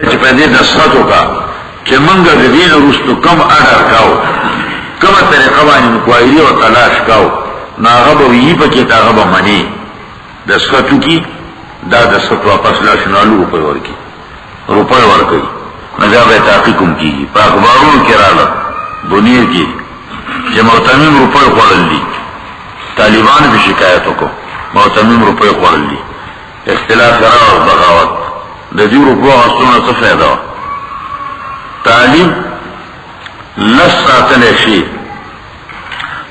چې په دې دسخطو کا چې منګه د دین وروسته کم اډر کاو کومه طریقه باندې کوایری او تلاش کاو ناغه به وی پکې تاغه به منی دسخطو کی دا دسخط واپس لا شنالو روپے ورکي نجا به تحقیقم کی په اخبارونو کې رااله دنیا کې چې معتمم روپے خورل دي طالبان به شکایت وکړو معتمم روپے خورل دي اختلاف او بغاوت د دې روپو غوښتنه څه فائدہ تعلیم لساتل شي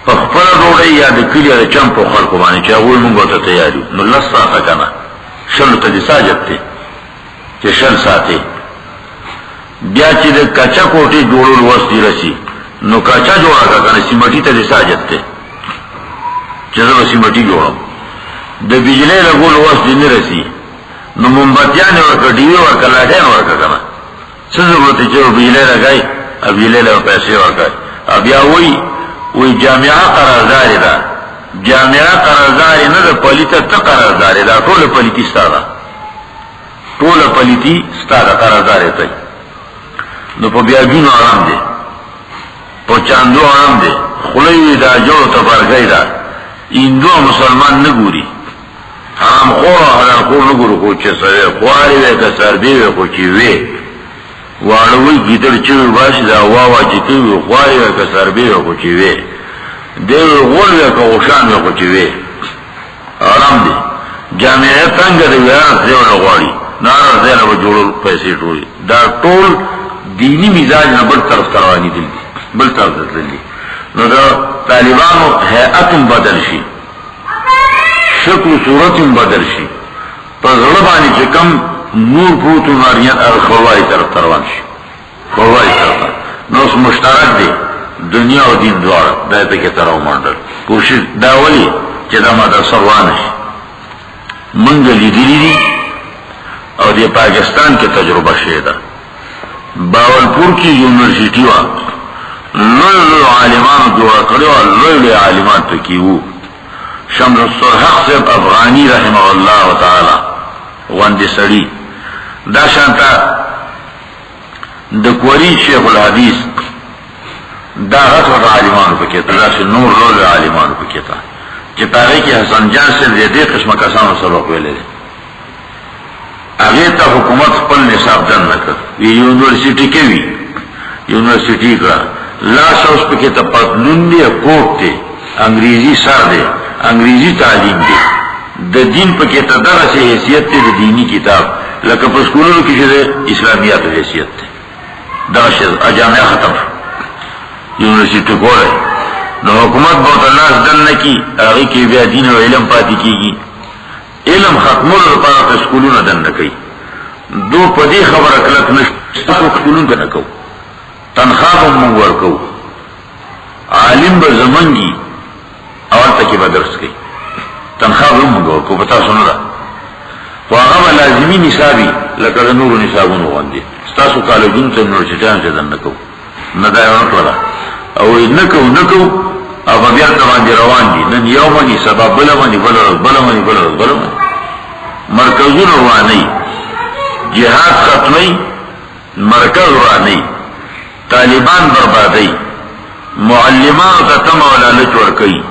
په خپل ډوړی یا د کلیه چم په خلکو باندې چې هغه موږ ته تیاری نو لساته کنه شل ته دي ساجت ته چې شل ساتي بیا چې د کچا کوټي جوړول وستي رسی نو کچا جوړا کنه سیمټی ته دي ساجت ته چې زه سیمټی جوړم د بجلی لګول وستي نه رسی نو مومبتیان ورکړه ډیوی ورکړه لاټین ورکړه کنه څه ضرورت چې بجلی لګای او بجلی له پیسې ورکړي بیا وی جامعه قراردار ده جامعه قراردار نه ده پولیټه ته قراردار ده ټول پولیټي ستاره ټول پولیټي ستاره قراردار ده نو په بیا جون آرام دي په چاندو آرام دي خلوی دا جوړ ته برګی ده ایندو مسلمان نه ګوري حرام خور حلال خور نه ګورو کو چې سره خواري وې که سربي وې کو چې وې واړوي ګیدر چې واش دا واوا چې تو خواري وې که سربي وې کو چې وې دی غول وې کو شان وې کو چې وې آرام دي جامعه څنګه دی واه دیو غواړي نار زنه و جوړ پیسې ټول دا ټول دینی مزاج نه بل طرف رواني دي بل طرف دي نو دا طالبانو هيئت بدل شي شکل صورت بدل شي په زړه باندې چې کم نور پروتو ناریان خواهی طرف روان شي خواهی طرف نو مشترک دي دنیا او دین دوار دا په کې تراو مانډل کوشش دا ولي چې دا مدرسه روانه شي منګ لیدلی او د پاکستان کې تجربه شوه ده باولپور کې یونیورسيټي وا لوی عالمان جوړ کړو لوی عالمان پکې وو شمس السرحق صاحب افغانی رحمه الله تعالی وندي سړي دا شانتا د کوری شیخ الحدیث دا غټ عالمان پکې دا نور لوی عالمان پکې تا چې پاره کې حسن جان سره دې قسمه کسانو سبق ویلې هغه ته حکومت خپل نصاب دن نکړ یونیورسيټي کې وی یونیورسيټي کا لا شوس پکې ته پټنون دی کوټ ته انګريزي سره دی انګريزي تعلیم دی د دین پکې ته درسه حیثیت دی د دینی کتاب لکه په سکولونو کې چې اسلامیات حیثیت دی دا شی جامعه ختم یونیورسيټي کوله نو حکومت به الله دن نکي هغه کې بیا دین او علم پاتې کیږي علم ختمولو لپاره سکولونه دن نکي دو په دې خبره کلک نشته سکولونه دن نکو تنخواه هم ورکو عالم به زمنګي اول تکي به درس کوي تنخواه هم ورکو پتا سن را واغه لازمي نصابي لکه نور نصابونه باندې تاسو کالجونو ته یونیورسيټیان ته دن نکو نه دا یو ټوله او نکو او بیا ته باندې روان دي نن یو باندې سبب بل باندې مرکزونه رواني جهاد ختمي مرکز رواني طالبان بربادي معلمان ته تم ولا لچور کوي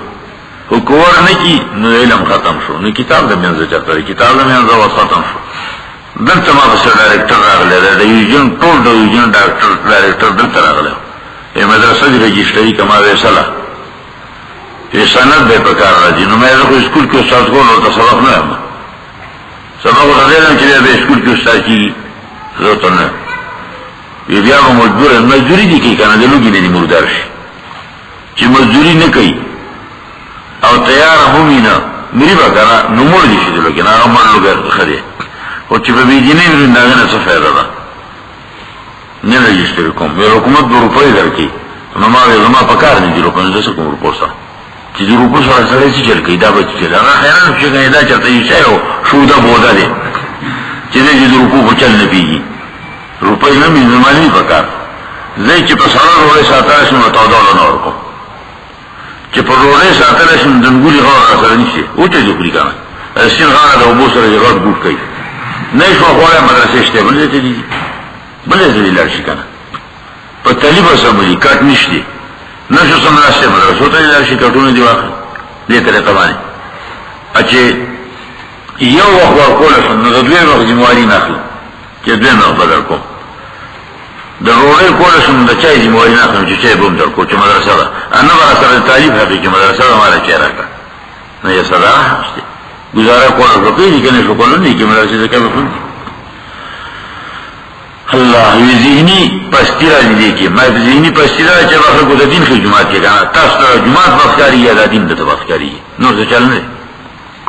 حکومت نه کی نو علم ختم شو نو کتاب د منځ چرته کتاب د منځ ختم شو دلته ما په ډایرکټر راغله د یوجن ټول د یوجن ډایرکټر دلته راغله مدرسه دی رجسټري کما وسله په سند به پکار راځي نو مې زه سکول کې استاد کوم نو سبق نه یم سبق غوډل چې به سکول کې استاد کی زه نه بیا به مزدوري دي کې کنه د لوګي نه مردار شي چې مزدوري نه کوي او تیار هم نه مری بګا نو مور دي شي د لوګي نه هغه مړ خدي او چې به دې نه نه څه فائدہ ده نه رجسټر کوم یو حکومت د روپۍ درکې نو ما پکار نه دي روپۍ زه کوم روپوسا چې د روپو سره سره چې چل کې دا به چې دا حیران شي دا چرته یې شاو شو دا بودا دي چې دې د روپو په چل نه پیږي روپۍ نه مې زماني پکار زه چې په سره وروي ساتل شم ته دا نه ورکو چې په وروي ساتل شم دنګوري غوړ سره نشي او ته دې کړی کنه اسین غاړه د وبو سره جوړ ګوټ کوي نه شو غوړه مدرسې شته بلې ته دي بلې ځای لار شي کنه په طالب سمولي کټ نشته نشو سمراسته مدرسو ته لار شي کټونه دی واخل دې طریقه باندې اچې یو وخت ورکول شو نو د دوی وخت ذمہواری نه اخلي چې دوی نه بدل کو د روړې کول شو د چای ذمہواری نه اخلي چې چای بوم در کو چې مدرسه ده انا برسره طالب حقیقي مدرسه ده مال چای راکړه نه یې صدا گزارا کول ورته دي کنه شو کول نه کې مدرسه ته کوي الله وی ذهنی پستی را دی کی ما ذهنی پستی را چې واخر کو د دین خدمت کې کنه تاسو ته جماعت بخاری یا د دین د تبخاری نور څه چل نه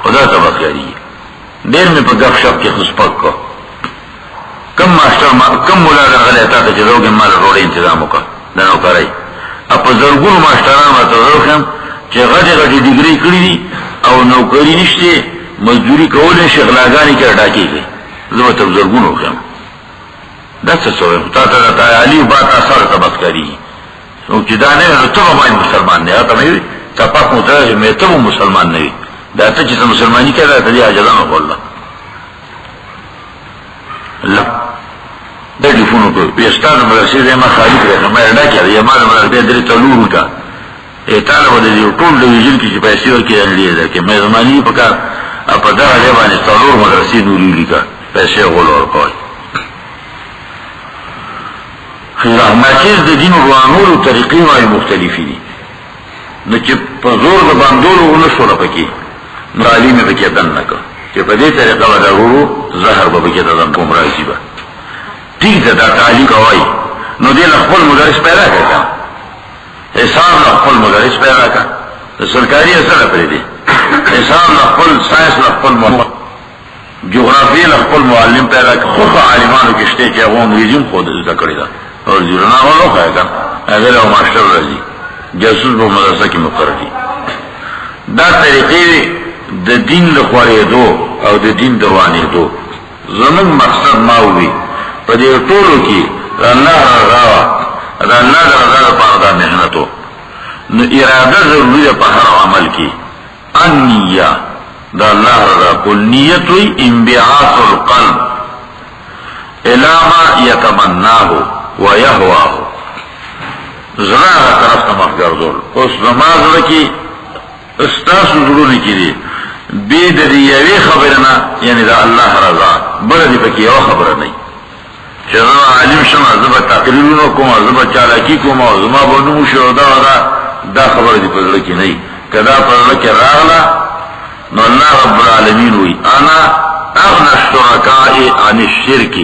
خدا تبخاری ډیر مې په غف شپ کې خصپک کو کم ماستر ما کم مولا غلې تا ته چې روګه مال روړې تنظیم وکړه دا نو کوي اپ زرګونو ماسترانو ته ورخم چې غټي ډیګري کړی دي او نوکری نشته مزدوری کول شي غلاګانی کې ډاکي زه ته زرګونو وخم دا څه څه تا ته د علی بات اثر تبص کوي او چې دا نه ته باندې مسلمان نه ته مې تا پاک مو ته مې ته مسلمان نه دا ته چې مسلمانی کړه ته اجازه نه والله الله د دې فونو په پیستانه مدرسې ما خالي کړه ما اډا کړه یا ما مدرسې درې تلو کا ایتانه ولې ټول د ویژن کې پیسې ورکې لري دا کې مې زماني په کار په دا باندې څلور مدرسې نوري لیکا پیسې غوړ کوي الله ماچیز د دین روانولو طریقې وايي مختلفې دي نو چې په زور د باندولو ونشو پکې تعلیم به کې دن نه کو چې په دې طریقه ودارو زهر به کې دن کوم راځي به ټیک دا تعلیم کوي نو دې خپل مدرس پیدا کړه حساب خپل مدرس پیدا کړه سرکاري اثر پرې دي حساب خپل ساينس خپل جغرافیه خپل معلم پیدا کړه خو عالمانو کې شته چې هغه انګریزي خود ذکر کړی اور جرنا والو خواهی اگر او ماشتر رازی جاسوس با مدرسه کی مقرر دی دا طریقی دا دین لخواری دو او دا دین دوانی دو زمن مقصد ماوی پا دیر طولو کی دا اللہ رضاوہ دا اللہ رضا پا دا محنتو نو ارادہ ضروری دا پا ہر عمل کی النیہ دا اللہ رضا کل نیتوی انبعاث القلب الاما یتمناہو ويهواه زرا طرف ته مخګردول اوس نماز وکي استاس زړونه کړي به د یوې خبره نه یعنی دا الله رضا بل دې پکې یو خبره نه چې عالم شمه زما تقریرونو کوم زما چالاکی کوم زما بونو شو دا خبره دې په لړ کې نه کدا په لړ کې راغلا نو الله رب العالمین وی انا اغنى الشركاء عن الشرك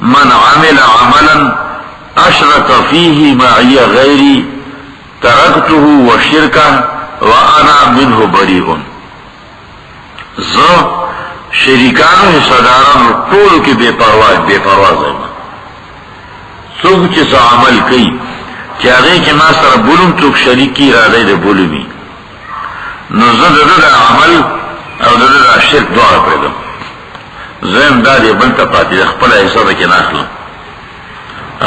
من عمل عملا اشرك فيه معي غيري تركته وشركه وانا منه بريء زو شریکانو حصدارانو ټول کې بے پروا ځما څوک چې عمل کوي چې هغه کې ما سره بولم څوک شریکی را دی بولمي نو زه د عمل او د شرک دواړه پرېږدم زم دا دې بل ته پاتې خپل حساب کې نه اخلم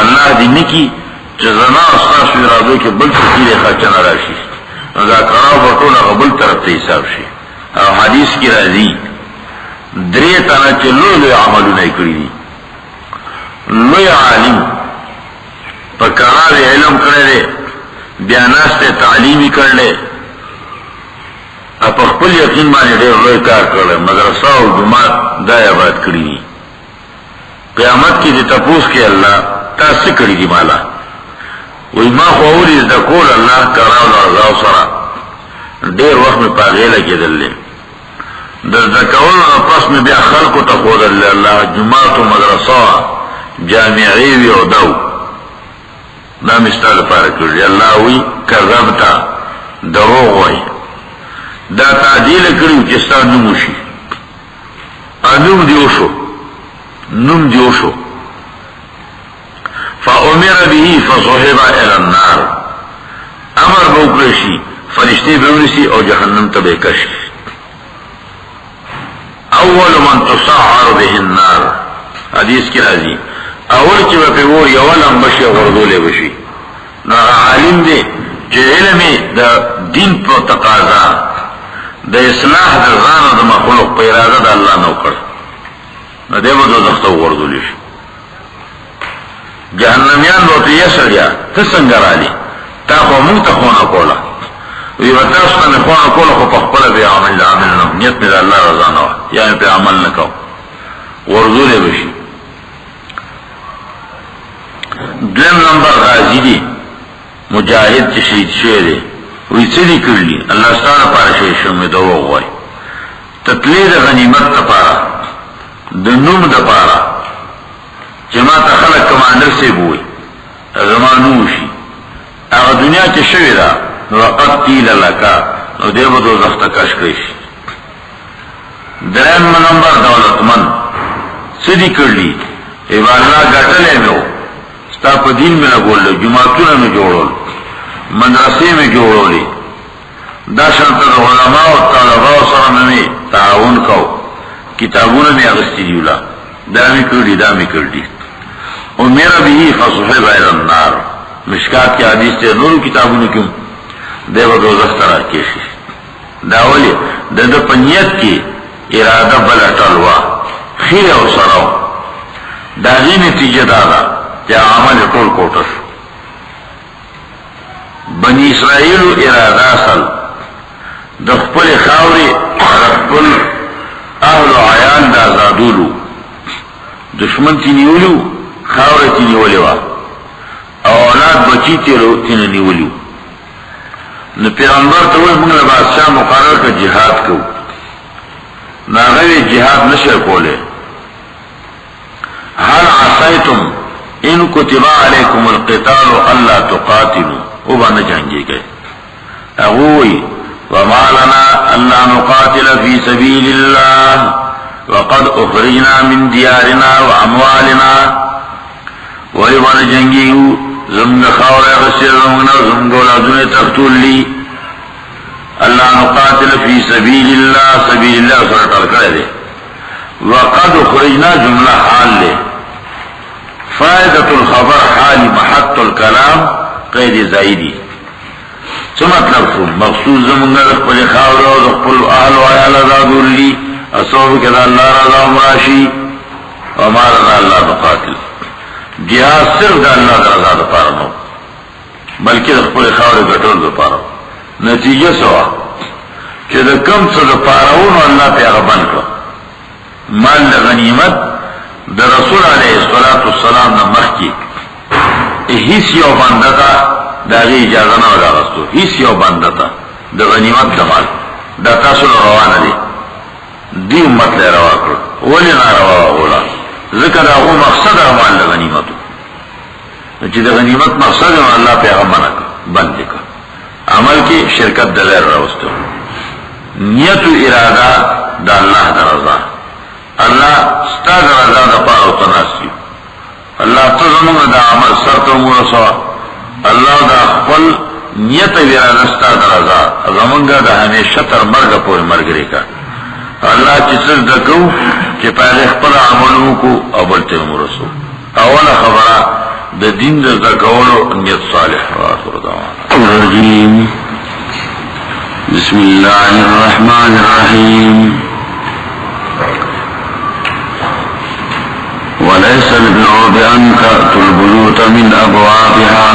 الله دې نکی چې زما استاد شو راځي کې بل څه کې خرچه راشي دا کارو په ټول قبول طرف ته حساب شي او حدیث کې راځي درې تنه چې لوی عملونه کړی دي لوی عالم په کار علم کړی بیانات تعلیمی کړل په خپل یقین باندې ډېر لوی کار کړل مدرسه او جماعت دا آباد کړی قیامت کې دې تاسو کې الله تاسو کړی دی مالا وای ما خو اوري د کول الله کراو الله سره ډېر وخت په پاغه لګیدل د ذکرون پس مې بیا خلکو ته خو الله جماعت او مدرسه جامعي وی او دو دا مثال لپاره کړی الله وی کذبتا دروغ وای دا تعدیل کړو چې ستاسو نوم شي انوم دیو شو فأمر به فصحب الى النار امر بوکرشی فرشتے بونسی او جہنم تبے کش اول من تصعر به النار حدیث کی راضی اول چې په وو یو لم بشي ورغولې وشي نو عالم دې چې علم د دین په تقاضا د اصلاح د ځان او د مخلوق په اراده د الله نو کړ نو دې وځو زخته ورغولې شي جهنميان بوته یې سړیا ته څنګه رالی تا خو موږ ته خونه کوله وی وتاسو ته مې خونه کوله خو په خپله بې عمل نه نیت مې د الله رضا نه وه یا مې پرې عمل نه کوم ورزولی به شي دویم نمبر غازي دی مجاهد چې شهید شوی دی وی څه دي کړي الله ستا لپاره شهید شوم مې ته وغواړي تتلی د غنیمت دپاره د نوم دپاره چې ما ته خلک کمانډر صاحب ووایي زما نوم شي هغه دنیا کې شوې ده نو وقد قیل لک نو دی به دوزخ ته کش کړی شي درېیم نمبر دولتمند څه دي کړي الله ګټلی مې و ستا په دین مې لګولو جوماتونه مې جوړول مدرسې مې جوړولې دا شانته د علماو او طلباو سره مې تعاون کو کتابونه مې اخیستي دي ولا دا مې کړي دا مې کړي امر به فصحب الى النار مشکات کې حدیث ته نور کتابونو کې دیو دوزخ ته راکېشي دا ولې د پنیت کې اراده بل ټلوا خیر او سره دا غي نتیجه دا ده چې عمل ټول کوټه بنی اسرائیل اراده اصل د خپل خاوري خپل اهل عیان د آزادولو دشمن تی نیولو خاوري تی نیولې وا او اولاد بچی تی نیولو نو پیغمبر ته وایي موږ له بادشاہ مقرر کړ جهاد کوو ناغوی جهاد نشر کوله هل عصیتم ان کتب علیکم القتال الا تقاتلوا او باندې جنگي گئے اغوی وما لنا الا نقاتل في سبيل الله وقد اخرجنا من ديارنا واموالنا وی باندې جنگي زمغه خاور غسر زمغه اولادونه تقتل لي اللہ نقاتل فی سبیل اللہ سبیل اللہ سره ټال کړی دی وقد خرجنا جمله حال له فائدة الخبر حال محط الكلام قید زائدی څه مطلب شو مخصوص زمونږ خپل خاور او خپل اهل او عیال آزادولي اصوب کړه الله رضا مراشی او مالنا الله بقاتل جهاد صرف د الله رضا لپاره نو بلکې خپل خاور ګټل لپاره نتیجه سوا چې د کم څه د پاراونو الله پیغه بند کړ مال غنیمت د رسول علیه الصلاۃ والسلام نه مخکې هیڅ یو بنده ته دغه اجازه نه ورغستو هیڅ یو بنده ته د غنیمت د مال دا تاسو روانه دي دی امت له روا کړ ولې نه روا ولا ذکر هغه مقصد مال د غنیمت چې د غنیمت مقصد الله پیغه بند کړ عمل کی شرکت دلیر راوستو نیت و اراده دا اللہ دا رضا اللہ ستا دا رضا دا پاو تناسیو اللہ تزمون دا عمل سرطو مرسوا اللہ دا خپل نیت و اراده ستا دا رضا زمونگا دا ہمیشہ تر مرگ پوری مرگری کا اللہ چیسر دکو چی پہلے خپل عملوں کو اولتے مرسو اولا خبرہ دا دین دا دکولو نیت صالح وآخر دعوانا الرجیم بسم اللہ الرحمن الرحیم وليس البر بأن تأتوا البيوت من أبوابها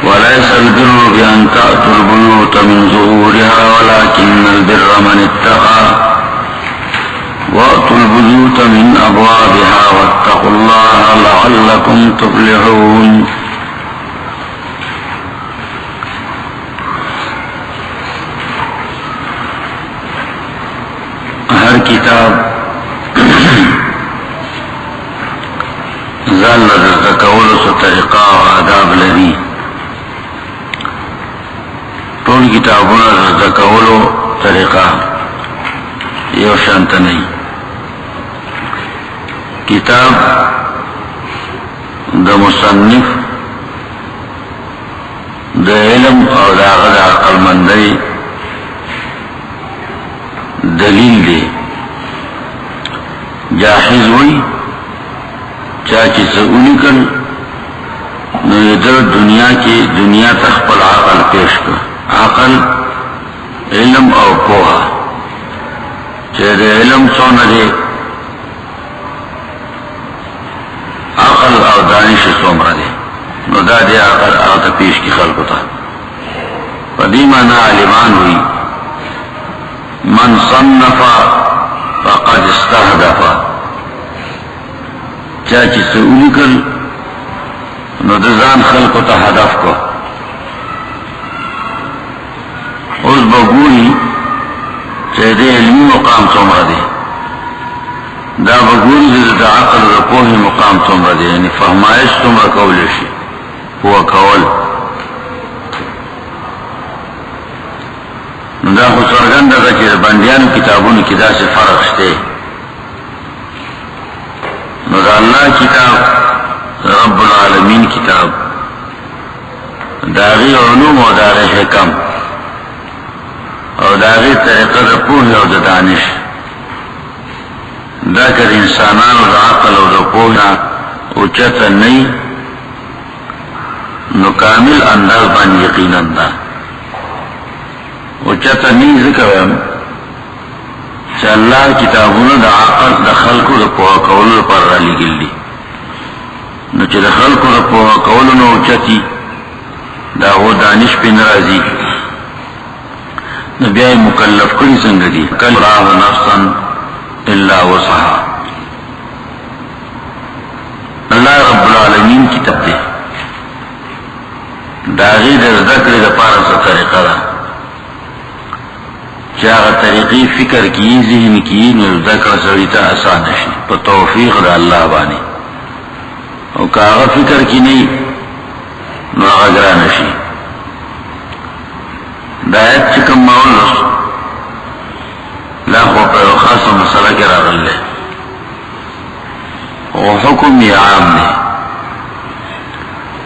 وليس البر بأن تأتوا البيوت من ظهورها ولكن البر من اتقى وأتوا البيوت من أبوابها واتقوا الله لعلكم تفلحون ہر کتاب ځان له کولو څه طریقه او آداب لري ټول کتابونه د کولو طریقه یو شانت نه کتاب د مصنف د علم او د عقل مندۍ دلیل دی جاهز وی چاچی سعولی کن نو در دنیا کی دنیا تخپل عقل پیش کر عقل علم او پوها چه ده علم سونا ده عقل او دانش څومره دی نو دا دی هغه پیش کی خلقو ته قدیمانا عالمان ہوئی من صنف فقد استهدف چاچی سئولی کل نو دزان خلقو تا هدف کو اس بگوئی چاہے دے علمی مقام څومره دی دا بگوئی دا عقل دا پوهی مقام څومره دی یعنی فهمایش څومره کولی شي پوه کول دا خو څرګنده ده چې بندیانو کتابونو کې داسې فرق شته نو دا الله کتاب رب العالمین کتاب داغی علوم او داغی حکم او داغی طریقه دا پوه او دا دانش دا که انسانانو دا عقل او دا پوه اوچتا نئی نو کامل انداز بان یقینا دا اوچتا نئی ذکر ویم چه اللہ کتابونو دا عقل دا خلقو دا پوه کولو پر را لگل دی نو چه دا خلقو دا پوه کولو نو اوچتی دا غو دانش پی نرازی نو بیائی مکلف کری سنگ دی کل راہ نفسا الا وسعها اللہ رب العالمین کتاب دی داغی در ذکر دا پارسا طریقہ دا چاہا طریقی فکر کی ذہن کی نو ذکر سویتا آسان شی پا توفیق دا اللہ بانی او کاغا فکر کی نہیں نو اگران شی دایت چکم مولس لا خو پر خاص مسئلہ کے راغل لے او حکم یہ عام نے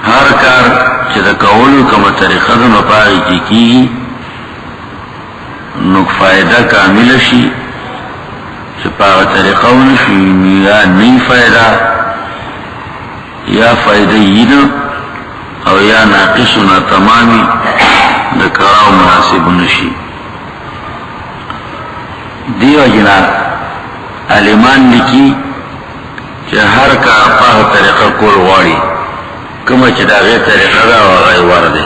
ہر کار چہ کولو کم طریقہ دن پاگی کی کی نو فائدہ کامل شی چہ پاگا طریقہ ونشی یا نئی فائدہ یا فائدہ یین او یا ناقصنا تمامی دکراو مناسب نشی دیو جنا علمان لکی چه ہر کار پاہ طریقہ کول غواری کم چه دا غیر طریقہ دا و غیر وارده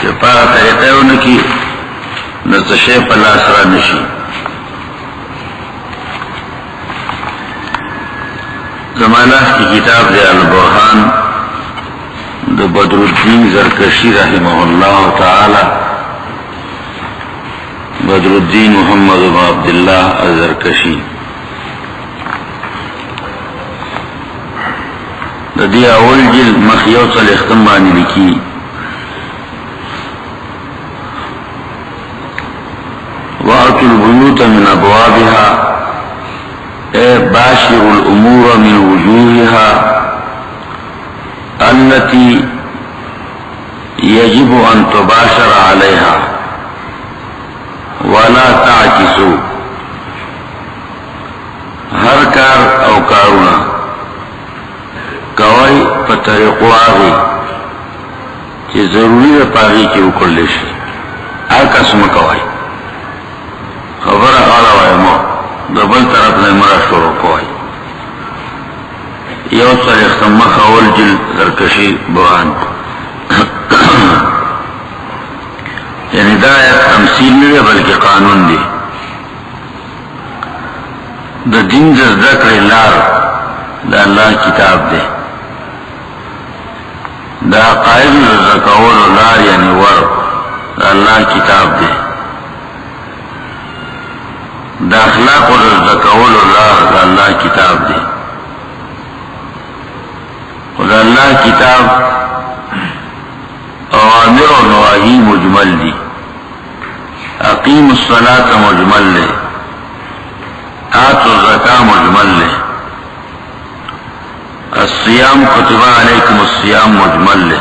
چه پاہ طریقہ ونکی نتشے پلا سرا نشی زمانہ کی کتاب دے البرحان دو بدر الدین زرکشی رحمہ اللہ تعالی بدر الدین محمد بن عبداللہ الزرکشی دی اول جل مخیو صلی اختمانی لکی وَأَتُوا الْبُيُوتَ مِنْ أَبْوَابِهَا باشر الأمور من وجوهها التي يجب أن تباشر عليها ولا تعكسوا ہر کار او کارونا کوئی پتریقو آگئی چی ضروری دا پاگی کی اکرلشی ہر قسم کوئی خبر غالا وائی مو دبل طرف نے مرا شروع کوئی یو سر اختمخ اول جل زرکشی برحان یعنی دا ایک تمثیل نہیں بلکہ قانون دی دا دین دا ذکر لار دا اللہ کتاب دے دا قائد دا ذکر لار یعنی ور دا اللہ کتاب دے دا اخلاق و رزقول اللہ دا اللہ کتاب دے دا اللہ کتاب اوامر و نواہی مجمل دی اقیم الصلاة مجمل لے آتوا الزکاة مجمل لے الصیام کتب علیکم الصیام مجمل لے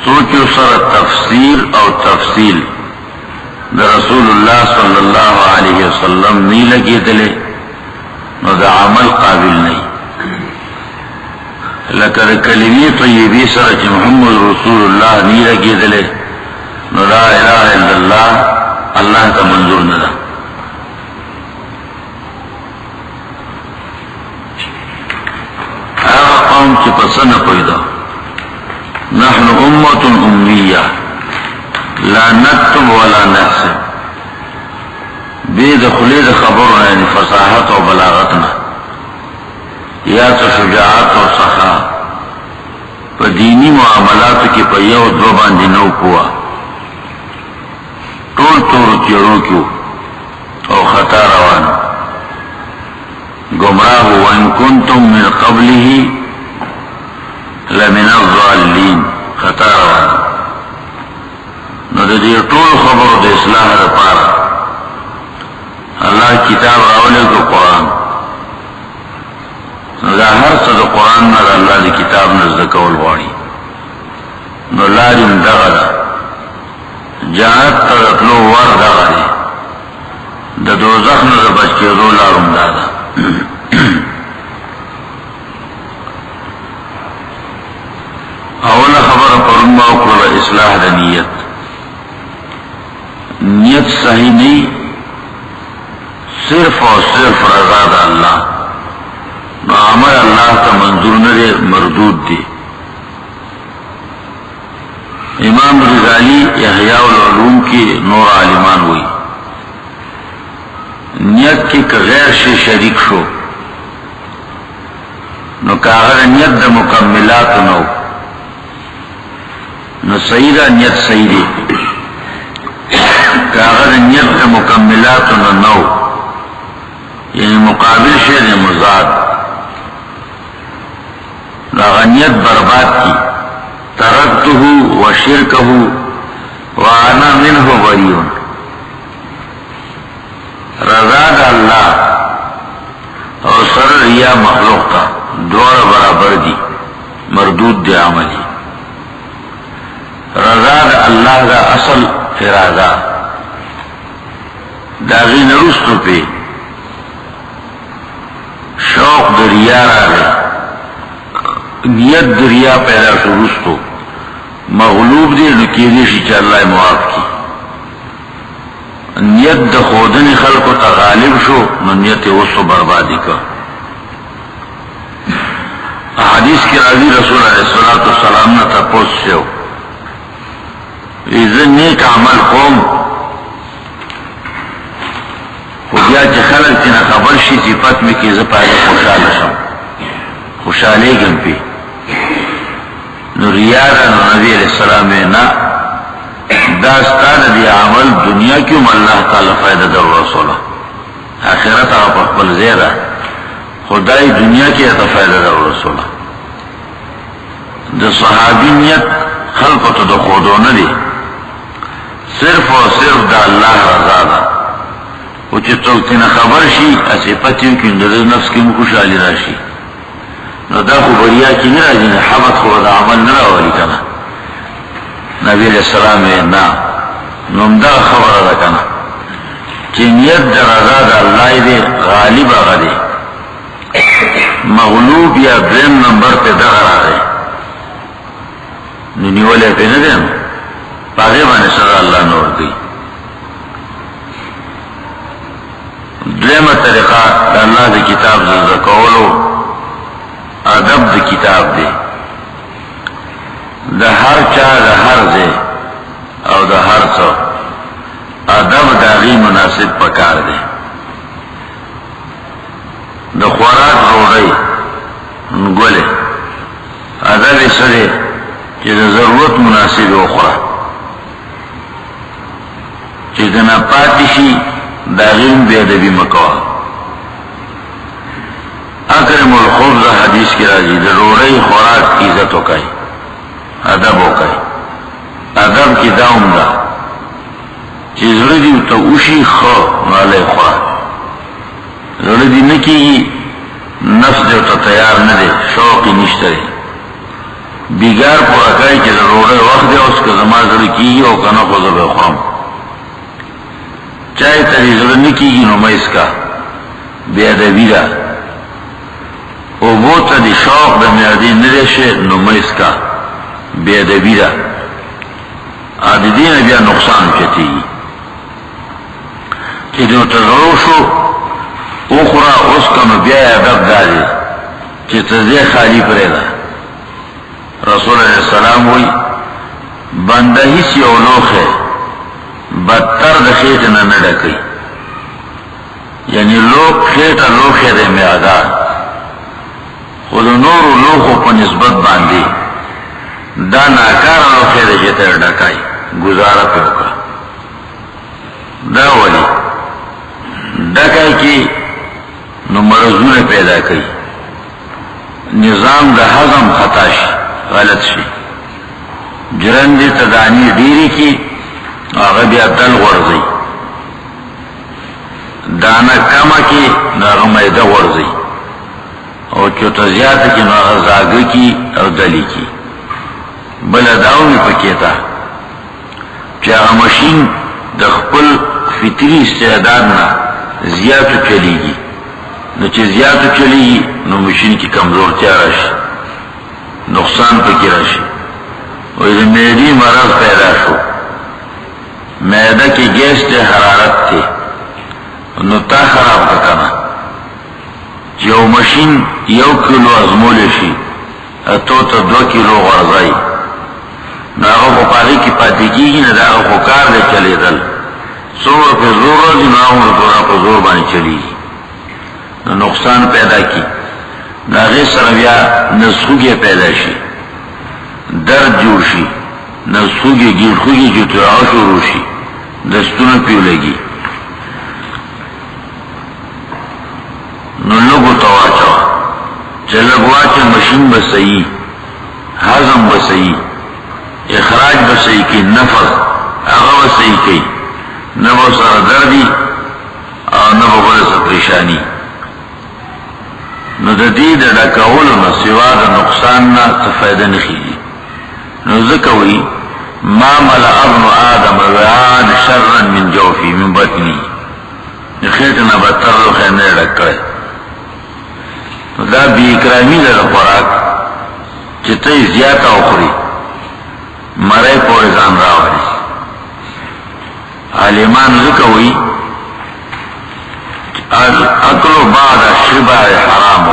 سوچو سر تفسیر او تفصیل دا رسول اللہ صلی اللہ علیہ وسلم نہیں لگی دلے نو دا عمل قابل نہیں لکہ کلمی طیبی سرچ محمد رسول اللہ نہیں لگی دلے نو لا الہ الا اللہ اللہ کا منظور ندا قوم چې پسنه پیدا نحن امة امیہ لا نكتب ولا نحسب بید خلید خبرنا یعنی فصاحت و بلاغتنا یا تو شجاعت و سخا پا دینی معاملاتو کی پا یو دو باندی نو کوا طول طور تیرو کیو او خطا روانو گمراہ وان کنتم من قبله لمن الضالین خطا روانو نو دا دیر طول خبر دا اصلاح دا پارا اللہ کتاب راولے کو قرآن نو دا ہر څه د قرآن نه د الله د کتاب نه زده کول غواړي نو لارې همدغه ده جنت ته د تلو ور دغه دی د دوزخ نه د بچ کېدو لار همدا ده اوله خبره پرون ما وکړله اصلاح د نیت نیت صحیح نه صرف اور صرف رضا دا اللہ نو عمل اللہ تا منظور نرے مردود دی امام غزالی احیاء العلوم کی نور عالمان ہوئی نیت کی کہ غیر سے شریک شو نو کاغر نیت دا مکملات نو صحیح دا نیت صحیح دی کاغر نیت دا مکملات نو یعنی مقابل شیر مزاد غنیت برباد کی ترکتہو و شرکہو وانا منہ بریون رضا دا اللہ اور سر ریا مخلوق تا دوڑ برابر دی مردود دی عملی رضا دا اللہ دا اصل ارادہ داغی نرستو پہ شوق دریا راغی نیت دریا پیدا شو رستو مغلوب دی نکیدی شی چا اللہ معاف کی نیت د خودن خلقو تا غالب شو نو نیت وسو بربادی کا حدیث کی راضی رسول علیہ السلام نے تپوس شو ایزن نیک عمل قوم بیا چې خلک تینا خبر شي صفت می کې زپایله خوشاله شم خوشاله گم پی نو ریارا نو نبی علیہ السلام نا داستان دی عمل دنیا کیوں اللہ تعالی فائدہ در رسولہ آخرت آپ اقبل زیرہ خدای دنیا کی اتا فائدہ در رسولہ دا صحابینیت خلقت دا خودو ندی صرف و صرف دا اللہ رضا دا او چې څوک تینا خبر شي اسی پتیو کې د نفس کې خوشالي راشي نو دا خو بریا کې نه راځي نه حبط خو د عمل نه راولي کنه نبی علیہ السلام نه نو دا خبره ده کنه چې نیت د رضا د الله دې غالب غدي مغلوب یا دریم نمبر په دغه راغی نو نیولې په نه ده پاره باندې سره الله نور دی دویمه طریقه د الله د کتاب زده کولو ادب د کتاب دی د هر چا د هر ځای او د هر څه ادب داغي مناسب پکار دی د خوراک روړی ګولې ادب یې سره چې د ضرورت مناسب وخوره چې د نه پاتې شي داغین بے ادبی مکوا اکرم الخبز حدیث کی راضی ضروری خوراک عزت ہو کئی ادب ہو کئی ادب کی داؤم دا چیز ردی تو اوشی خو نالے خوراک ردی نکی نفس دے تو تیار نہ دے شوقی نشترے بیگار پورا کئی چیز ضروری وقت دے اس کا زمان ضروری کی او کنا خوزب خورم چاہے تری ضرورت کی گی نمائش کا بے ادبی دا او وہ تری شوق دا میادی ندش نمائش کا بے ادبی دا عاددین بیا نقصان چتی گی کہ جو تضروشو اخرى اس کا بیا ادب داری کہ تزے خالی پرے دا رسول علیہ السلام وی بندہ ہیس یو لوخ ہے بدتر د خیٹنا نڈکی یعنی لوگ خیٹا لوخ ہے دے میادار خود نور لوخو پا نسبت باندی دا ناکار لوخ ہے دے جتر ڈکائی گزارا پیوکا دا ولی ڈکائی کی نو مرضون پیدا کی نظام دا حضم خطا شی غلط شی جرندی تدانی ڈیری کی آغا بیا دل غرزی دانا کما کی ناغا میده غرزی او چوتا زیادہ کی ناغا زاگه کی او دلی کی بلا داومی پکیتا چه آغا مشین د خپل فطری استعدادنا زیادو چلیگی نو چه زیادو چلیگی نو مشین کی کمزورتیا راشی نقصان پکی راشی و ایده میدی مرض پیدا شو میده کی گیس تے حرارت تے نو تا خراب کنا یو مشین یو کلو ازمول شی اتو تا 2 کلو غرزائی ناغو کو پاگی کی پاتی کی گی نداغو کو کار دے چلی دل سور پہ زور رضی ناغو دورا پہ زور بانی چلی گی نو نقصان پیدا کی ناغی سرویا نسخوگی پیدا شی درد جوڑ شی نسخوگی گیرخوگی جو تراؤ شروع شی دستون پیو لگی نو لگو تواچا چه لگواچا مشین بسئی حضم بسئی اخراج بسئی کی نفذ اغا بسئی کی نبو سر دردی او نبو برس پریشانی نو دا دی دا ڈکاولو نا سوا دا نقصان نا تفیده نخیجی نو ذکوی ما ملأ ابن آدم وعان شرا من جوفی من بطنی نخیٹنا بدتر لو خیمنے ڈکڑے دا بی اکرامی دا خوراک چتی زیادہ اخری مرے پوریزان راوری عالمان ذکوی اکلو بعد شبع حرام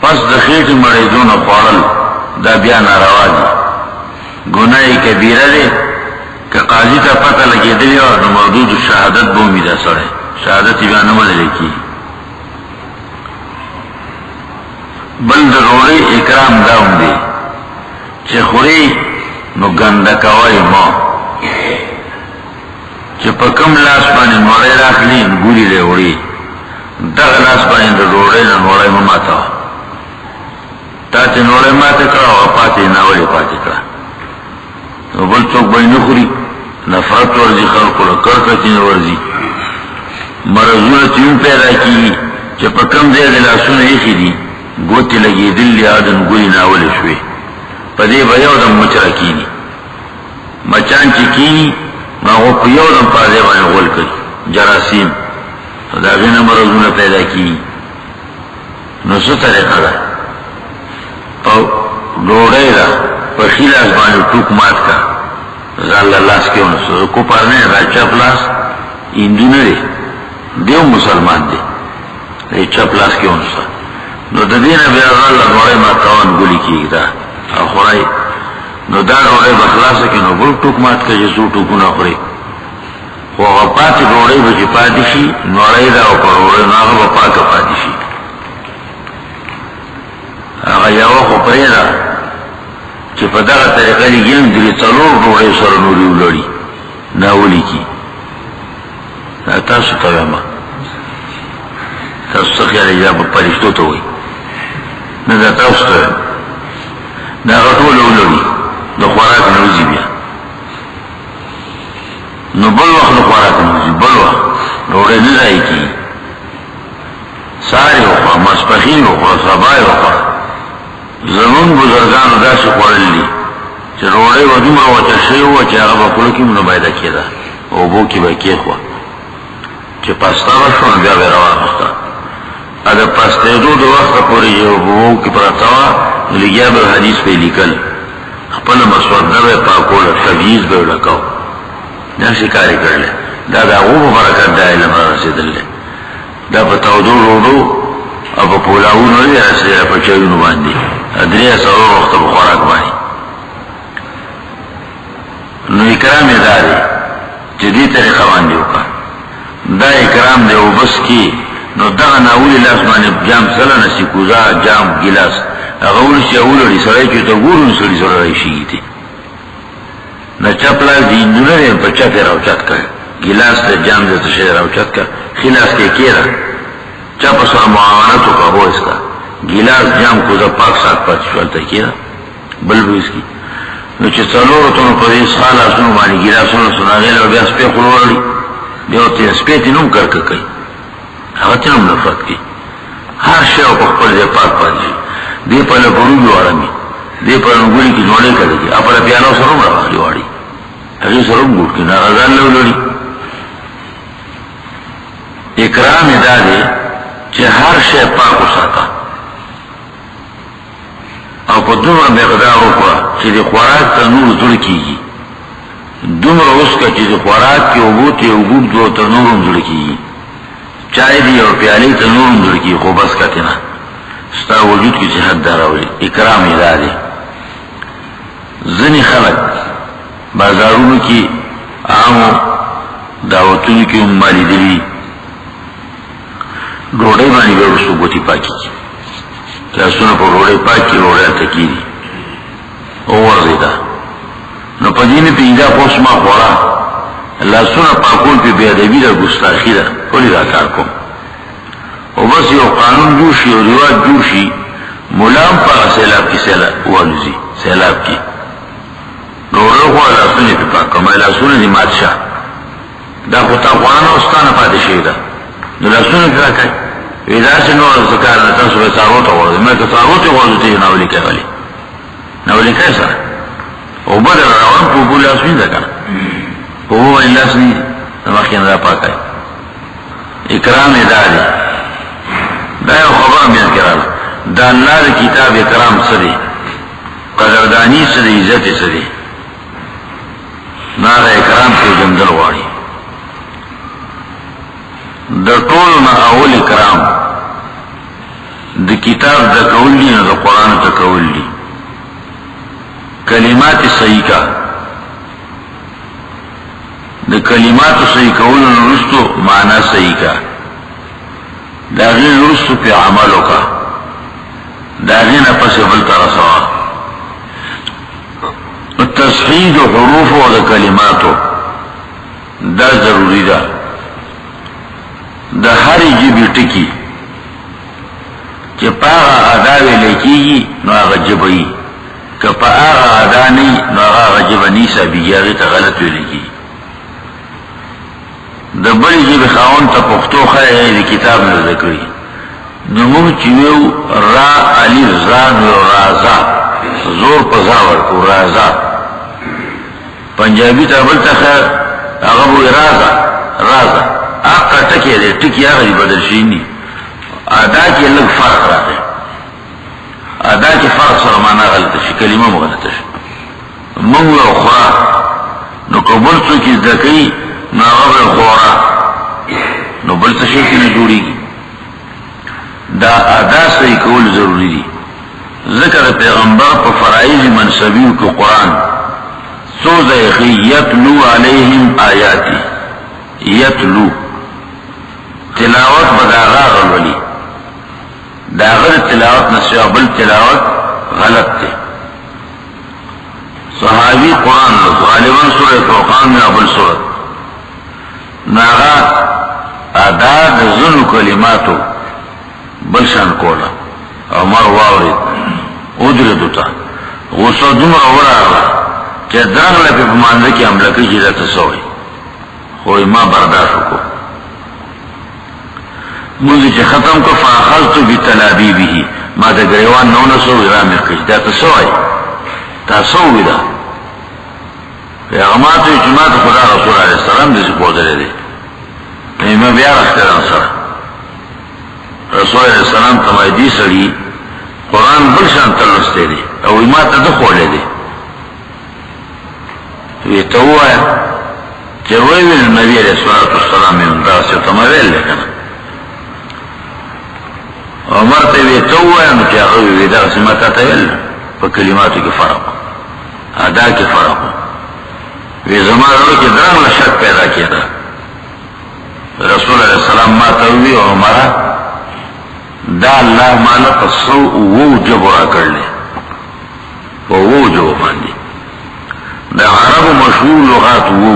پس دخیٹ مریدون خوڑل دا بیا ناروا دی گناہی کبیرہ دے کہ قاضی تا پتہ لگے دلی اور موجود شہادت بومی دا سڑے شہادت بیا نمال لکی بل ضروری اکرام داؤں دے چه خوری نو گندکوائی ما چه پا کم لاس پانی نوڑے راکلی گولی لے اوڑی دغ لاس پانی نوڑے نوڑے مماتا تا چه نوڑے ماتے کرا و پاتے ناولی پاتے کرا نو بل چوک بای نخوری نفرت ورزی خلقو لکرکتی نورزی مرزون تیون پیدا کی چه پا کم زید لاسون ایخی دی گوتی لگی دل لی آدن گولی ناولی شوی پا دی با یو دم مچرا کینی مچان چی کینی ناغو پا یو دم پا دی بانی غول کری جراسیم دا غین مرزون پیدا کی نو سو طریقه دا پا ڈوڑے دا پا خیل از بانی ٹوک مات کا زال اللہ سکیو نسو کو پارنے را چپلاس ایندو نرے دیو مسلمان دے ری چپلاس کیو نسو نو دا دین بیا اللہ نوڑے ماتاوان گولی کی دا خورائی نو دا روڑے بخلاس کی نو بل ٹوک مات کا جسو ٹوکونا خوری خو غپاتی روڑے بچی پاتی شی نوڑے دا او پر روڑے ناغا بپا کا پاتی شی آغا یاو خو پریدا چی پا داغا طریقہ لگیم دلی تلور روڑے سر نوری اولوڑی ناولی کی تاسو تاویما تاسو سخیال اجاب پرشتو تو ہوئی ندا تاسو تاویما داغا طول اولوڑی دو خوراک نوزی بیا نو بل وقت دو خوراک نوزی بل وقت روڑے نزائی کی ساری وقت مسپخین وقت سبای وقت زمون بزرگانو دا سی خوڑل لی چه روڑے و دومر وچا شیو چه آغا بکلو کی منو بایده که دا او بو کی با که خوا چه پاستا باشون بیا بیروان اختا اگر پاستا دو وقت پوری جو بو کی پراتاوا لگیا بر حدیث پی لیکل خپل مسوده بے پاکول تبییز بے لکاو نفسی کاری کرلے دا غوب برکت دا علم رسیدل لے دا پتاو دو روڑو او پا پولاو نوی رسیدل پا چایونو باندی ادریا سرور وقت بخوراک بانی نو اکرام داری جدی طریقہ باندیو کا دا اکرام دے او بس کی نو دا ناولی لاس مانی جام سلن سی کوزا جام گلاس اغاول سی اولو ری سرائی چوتا گورن سری سرائی شیگی تی نا چپلا دی اندونه دیم پا چت راوچت کر گلاس تا جام دے تشید راوچت کر خلاس کے کیرا چپ سر معاونتو کا ہو اس کا گلاس جام کوزا پاک ساتھ پاچ شوالتا کیرا بلبو اس کی نو چې څلورو تنو په دې ساله اسونو باندې ګیلاسونو سناغېله بیا سپی خلوړي بیا ورته سپی ته نوم کرکه کوي هغه ته نوم نفرت کوي هر شی په خپل ځای پاک پاتې شي دې په له ګورو وړمي دې په نوګړي کې جوړې کوي خپل پیانو سره راغلي واړي هغه سره ګور کې نه غزان له ولړي اکرام ادا دې چې هر شی پاک وساته او په دومره مقدار وکړه چې د خوراک ته نور جوړ کیږي دومره اوسکه چې د خوراک کې وګوت یو وګوت دوه ته نور جوړ کیږي چای دی او پیالې ته نور جوړ کیږي خو بس کته نه ستا وجود کې چې حد راوړي اکرام یې لري ځنې خلک بازارونو کې عامو دعوتونو کې هم مالي دي ډوډۍ باندې به ورسو ګوتې پاکي لاسونه په روړې پاکي روړې تکي او ورزیدا نو په دې نه پیدا پوس ما خورا لاسونه پاکول په بیا د ویره ګستاخی ده ولې دا کار کوم او بس یو قانون جوړ شي او رواج جوړ شي ملام په سیلاب کې سیلاب کې نو ورغوا لاسونه په پاکه مې لاسونه دي ماتشه دا خو تا غوانه واستانه پاتې شي دا نو لاسونه راکای ودا شنو ذکر تاسو به ثروت اورئ مې ته ثروت اورئ نو لیکلي نو لیکای سره او بدر روان په بوله اسوین ده کنه او الله سني مخکې نه پاکای اکرام اداري دا یو خبره مې کړل دا الله کتاب اکرام سره قدردانی سره عزت سره نه اکرام په جندل واړي د ټول نه اول اکرام د کتاب د کولی نه د قران ته کولی کلمات صحیح کا د کلمات صحیح کول نو معنا صحیح کا دا غیر رسو په عملو کا دا غیر نه پس بل تر سوا تصحیح د حروف او د کلماتو دا ضروری ده د هر جبی ټکی چې پاغه ادا ویل کیږي نو هغه جبی که پاغه ادا نه نو هغه جبنی سبیږي ته غلط ویل کیږي د بل جبی خاون ته پښتو خای د کتاب نه ذکرې نو موږ چې یو را الف زان او رازا زور په زاور کو رازا پنجابی ته بل ته هغه وو رازا آقا ٹکی دے ٹکی آغا بدل شینی ادا کی لگ فرق راتے ادا کی فرق سر مانا غلط شی کلمہ مغلط شی منگو و خورا نو کبل چوکی ذکی نو غبر خورا نو بل تشکی نجوڑی گی دا ادا صحیح کول ضروری دی ذکر پیغمبر پا فرائض منصبیو کی قرآن سوز ایخی یتلو علیہم آیاتی یتلو تلاوت بداغا غلولی داغر تلاوت نسیو بل تلاوت غلط تے صحابی قرآن غالباً سورة فرقان میں ابل سورت ناغا اداد زنو کلماتو بلشان کولا عمر واورد ادردو تا غصو دمر ورارا چه داغ لپی پماندکی عملکی جیدہ تسوئی خوی ما برداشو کو موزی چه ختم کو فاخذتو بی تلابیبی ما دا گریوان نونسو ارامي کش دا تسوئی تاسوئی دا پیغماتو اجماعت خدا رسول علیہ السلام دیسی بودره دی ایمه بیا رختران سر رسول علیہ السلام تمایدی سری قرآن بلشان تلسته دی او ایمه تا دخوله دی وی توایا چه ویویل نبی علیہ السلام انداسی تمایویل لکنه عمر ته وی تو وایم چې هغه وی دا سم تا ته په کلماتو کې فرق ادا کې فرق وی زمانه کې درنه شک پیدا کېده رسول الله سلام ما ته وی او عمر دا الله مالا پسو وو جبرا کړل او وو جو باندې دا عرب مشهور لغات وو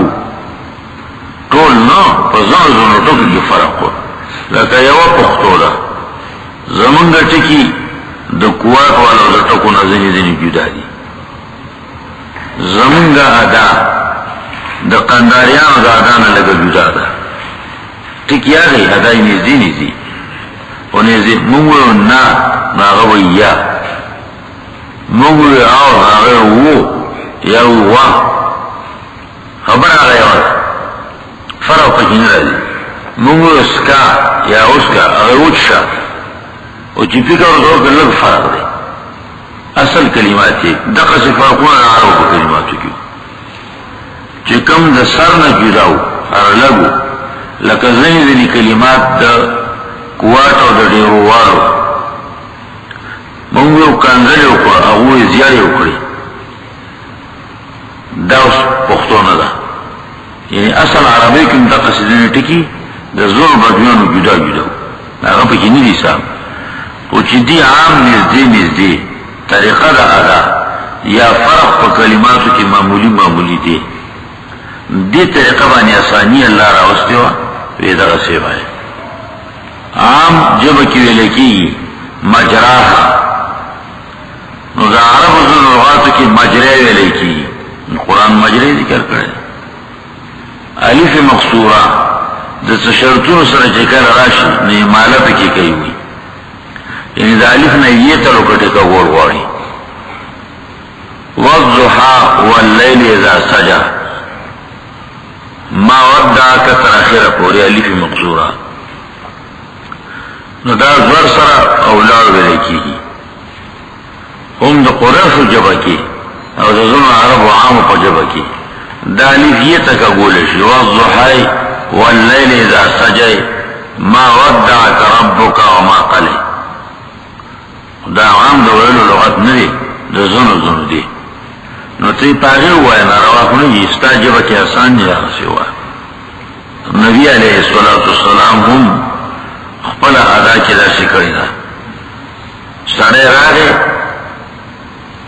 ټول نو په ځانونو ټکو کې فرق و لکه یو پښتو ده زمونږ ټکی د قوت والو د ټکو نه ځینې جدا دي زمونږ ادا د قنداریانو د ادا نه لږ جدا ده ټکی هغه ادا یې نږدې ونزي مونږ نه هغه ویا مونږ او هغه وو یا وا خبر هغه یو فرق پکې نه راځي مونږ اسکا یا اوسکا هغه وچا او چې فکر وکړو لږ فرق دی اصل کلمات دغه څه فرقونه راو په کلماتو کې چې کوم د سر نه جوړاو هر لګو لکه ځینې کلمات د قوات او د ډیرو وارو مونږ یو کنځل وکړو هغه زیارې وکړي دا اوس پښتو نه ده یعنی اصل عربی کې د قصیدې ټکی د زور بدیانو جدا جدا هغه په کې نه دي صاحب او چې دی عام نږدې طریقه دا ادا یا فرق په کلماتو کې معمولی دي دې طریقه باندې اساني الله راوستي و پیدا شي وای عام جب کې ویل کی مجراها نو دا عربو لغاتو کې مجرا ویل کی قرآن مجرا ذکر کړی الف مقصوره د شرطونو سره چې کله راشي نه مالا پکې کوي یعنی دا الف نه یې تر وکټه کا ور وړي والضحى والليل اذا سجى ما ودعك تر اخره پورې الف مقصوره نو دا زور سره اولاد ویل کیږي هم د قریش جبه کې او د زمو عربو عام په جبه کې دا الف یې تک ګول شي والضحى والليل اذا سجى ما ودعك ربك وما قلى دا عام د ویلو لغت نه دي د زونو دي نو ته پاره وای نه راوخونه یې استاجبه کې آسان نه راځي وا نبی عليه الصلاه والسلام هم خپل ادا کې دا شکړی دا سړی راغی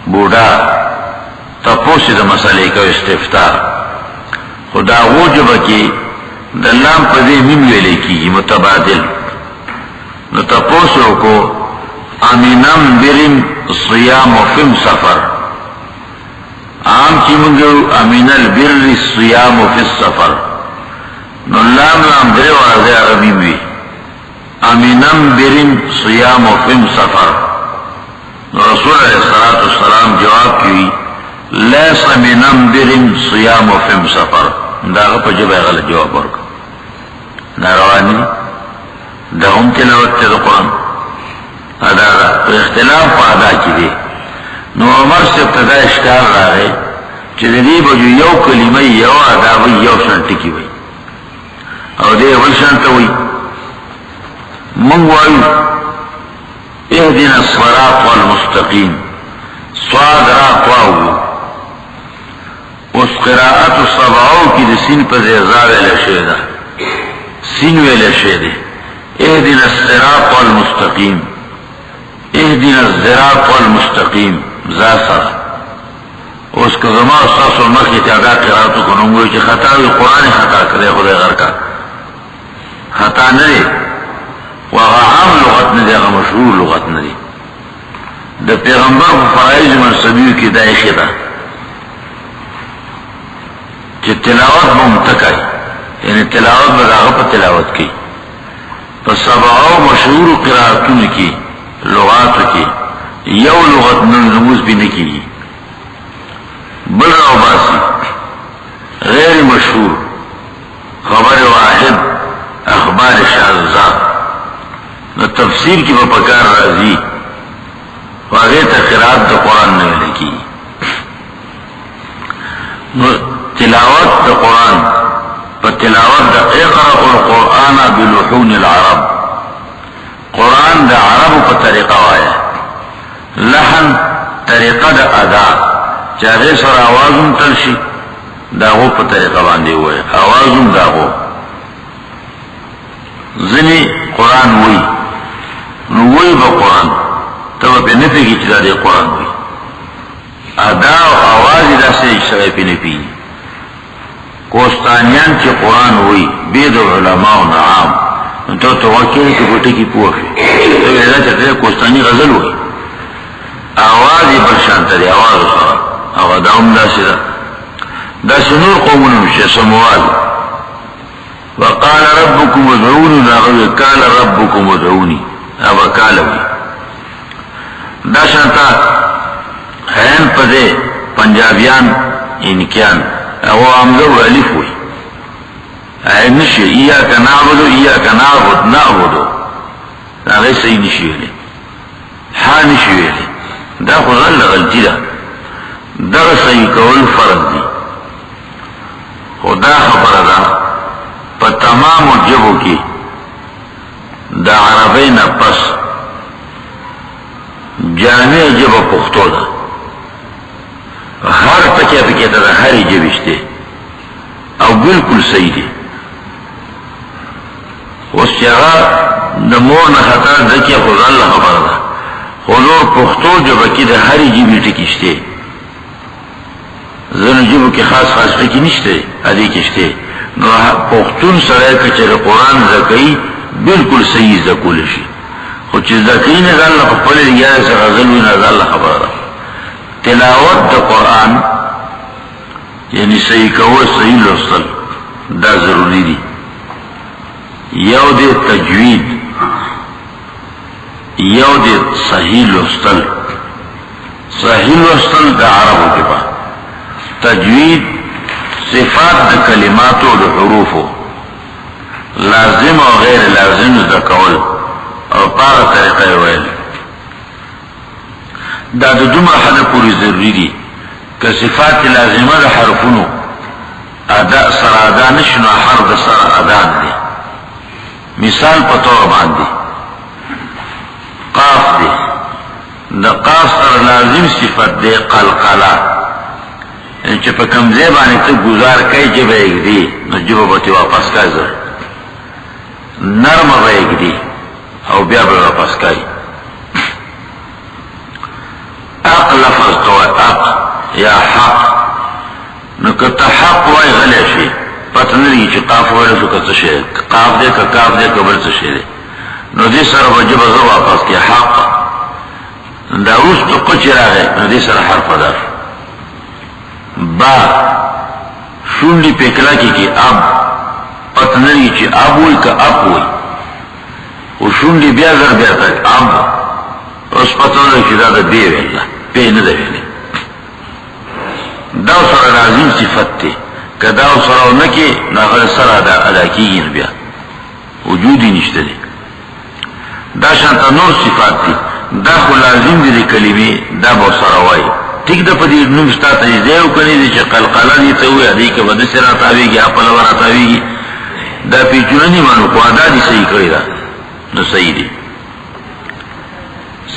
بوډا تاسو د مسلې کو استفتاء خدا وجب کې د لام په دې مين ویلې کیږي متبادل نو تاسو کو امینم برم صیام فم سفر عام چې موږ امین البر الصيام فی السفر نو لام درې واځي عربي وی امینم برم صیام فم سفر رسول الله صلی الله علیه وسلم جواب کی لیس امینم برم صیام فم سفر دا په جواب غلط جواب ورکړ ناروانی دا هم تلاوت ته قرآن ادا اختلاف ادا کړي نو عمر سے ابتدا اشکال راغی چې دې به یو کلمه یو ادا وي یو شرط کی وي او دې ول شرط وي مونږ وایو اهدنا الصراط المستقيم صاد را قواو اوس قراءت السبعو کی د سین په ځای ویل شوی دا سین ویل شوی دی اهدنا الصراط المستقيم اهدنا الصراط المستقيم ذا سره اوس که زما تاسو مخکې ته ادا قراتو کوم چې خطا وي قران خطا کړي خدای غرکا خطا نه وهغه عام لغت نه دی هغه مشهور لغت نه دی د پیغمبر په فرایض منصبی کې دایښه ده چې تلاوت ممتکای یعنی تلاوت به هغه په تلاوت کې په سبعو مشهور قراتونو کې لغاتو کې یو لغت نموز بھی نہیں کی بل راو باسی غیر مشہور خبر واحد اخبار شاذہ نو تفسیر کی بپکار راضی واغیر تقرات دا قرآن نے لکی نو تلاوت دا قرآن پا تلاوت دا اقرأ القرآن بلحون العرب قرآن دا عرب پا طریقہ وایا لحن طریقه د ادا چاہے سر آوازم تلشی داغو پا طریقه باندې ہوئے آوازم داغو زنی قرآن وی نو وی با قرآن تب پی نپی کی چلا دے قرآن وی ادا و آوازی دا سے سرائی پی نپی کوستانیان چی قرآن وی بید علماء و نعام تو توقعی کی بوٹی کی پوفی تو ایزا چکتے کوستانی غزل ہوئی آوازی برشانتا دی آواز سرا او داوم دا سرا دا سنور قومون مشی سموال وقال ربكم ادعوني ناغوی قال ربكم ادعوني او قالوی دا شانتا خین پدے پنجابیان انکیان او عمدو علیف ہوئی نشی ایاک نعبدو ایاک نعبدو دا غیر صحیح نشی ویلے حا نشی ویلے دا خود غلطی دا دا صحیح کول فرض دی خدا خبر دا پا تمام جبو کی دا عربی نا پس جامع جبو پختو دا ہر پکے پکے تا دا ہری جبشتے او بالکل صحیح دی اس چاہا دا مور نا خطر دا کیا خود اللہ خبر دا خودور پختو جبو کی دا ہری جبی ٹکشتے زن جبو کی خاص خاص ٹکی نشتے ادھی کشتے نو پختون سرائی کچر قرآن زکی بالکل صحیح زکول شی خود چیز زکی نزا اللہ خپل لگیا ایسا غزلوی نزا اللہ خبر دا تلاوت دا قرآن یعنی صحیح کول صحیح لوستل دا ضروری دی یو دے تجوید یو دے صحیح لوستل صحیح لوستل دا عربو کے پا تجوید صفات دا کلماتو دا حروفو لازم و غیر لازم دا کول اور پارا طریقہ ویل دا دو مرحلہ پوری ضروری دی کہ صفات لازمہ دا حرفونو ادا سر ادا نشنو حرف دا سر ادان دی مثال پتور باندی قاف دی دا قاف سر لازم صفت دی قلقلہ چه پا کمزے بانی تا گزار کئی جب ایک دی نو جب باتی واپس کئی زر نرم با ایک دی او بیا با واپس کئی اق لفظ تو اق یا حق نو کتا حق وائی غلی شی پتہ نرگی چه قاف وائی لسو کتا شیر قاف دے کا کاف دے کا بل تا شیر نو دی سر با جب زر واپس کی حق دا اوز تو قچی را گئی نو دی سر حرف دار با شونڈی پیکلا کی اب پتنری چی اب ہوئی کا اب ہوئی وہ شونڈی بیا زر بیا تک اب اس پتنری چی دا بے ویلا بے ندہ ویلی داو سر لازم صفت تے کہ داو سراو نکی ناغل سر ادا کی گین بیا وجودی نشتے دے دا شانتا نور صفات تے دا خو لازم دی کلمی دا باو سراوائی ٹھیک دا پدی نمستا تجزیو کنی دی چه قلقلہ دیتا ہوئی ادھی که بده سر آتاویگی اپل ور آتاویگی دا پیچوننی مانو قوادا دی صحیح کری دا نو صحیح دی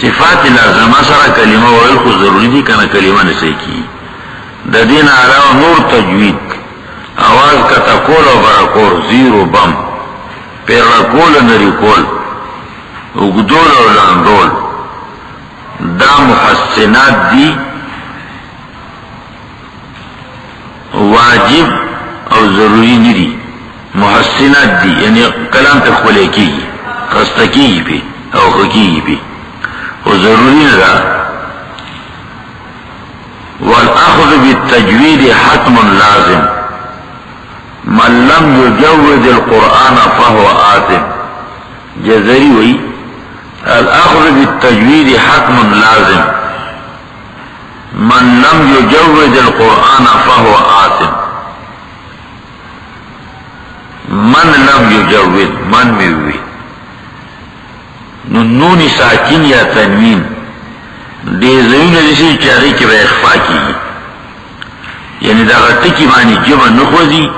صفات لازمہ سر کلمہ ویل خو ضروری دی کنا کلمہ نصحیح کی دا دین علاوہ نور تجوید آواز کتا کول و برکور زیر و بم پیر کول نری کول اگدول و لندول دا محسنات دی واجب او ضروری ندی محسنات دی یعنی کلام پر خولے کی خستکی پی او خکی پی او ضروری ندا والاخذ بالتجوید حتم لازم من لم يجود القرآن فهو آثم جزری ہوئی الاخذ بالتجوید حتم لازم من لم يجود القرآن فهو آثم من لم يجود من میوی نون ساکن یا تنوین دیزوین دیسی چاری که با اخفا کی یعنی دا غطی کی معنی جبا نخوزی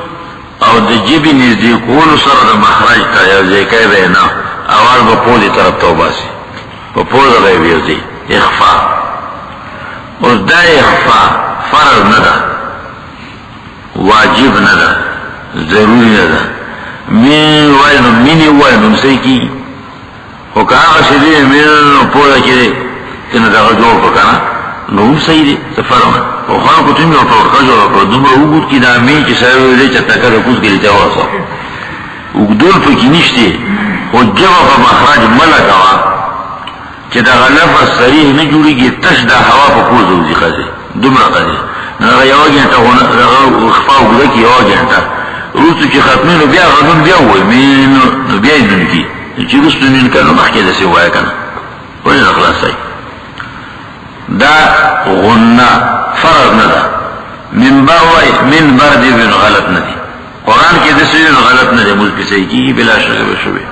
او دا جبی نزدیکولو سر دا مخرج تا یا زیکای بینا آواز با پوزی طرف توباسی با پوزا بای بیوزی اخفاء اور دا اخفاء فرض نه ده واجب نه ده ضروری نه ده مینی وینم سی کی او که آغا شده مینو پودا که تینا داغا جوڑ پکانا نو هم صحیح دی سفرم او خانو کتومی او طورقا جوڑا کرو دومرا او بود که دا می که سایو دی چه تکر کس گلی تاواسا اگدول پکی نشتی او جبا پا مخراج ملکوا چه دا غلف صریح نجوری که تش دا هوا پا پوز دوزی خزی دومرا خزی ناغا یوا گینتا ناغا اخفاو گده که یوا گینتا روستو چه ختمی نو بیا غدون بیا ہوئی نو بیا ایدون کی چه روستو نین کنو مخی دسی ہوایا کنا ولی نخلاص آئی دا غنہ فرض ندا من برد بن غلط ندی قرآن کی دسی بن غلط ندی ملک سی کی بلا شک شبه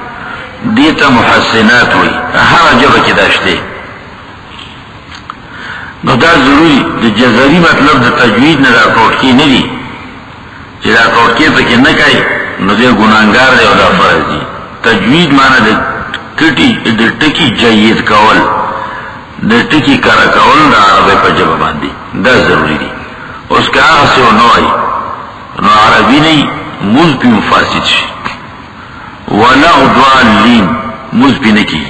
دیتا محسنات ہوئی ہر جگہ کی داشتے نو دا ضروری دا جزری مطلب دا تجوید ندا توٹکی ندی چه دا توٹکی پکی نکای نو دا گناہگار دے و دا فرض دی تجوید معنی دا ٹکی جید کول دا ٹکی کرا کول دا عربی پا جبا باندی دا ضروری دی اس کا آغا سے و نوائی نو عربی نئی موز پی مفاسد شی ولغ ضالین موز پی نکی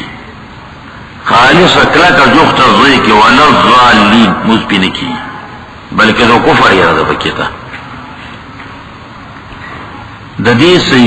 خالص اکلا کا جوخت ضوئی که ولغ ضالین موز پی نکی بلکہ دو کفر یاد بکیتا دا دی سی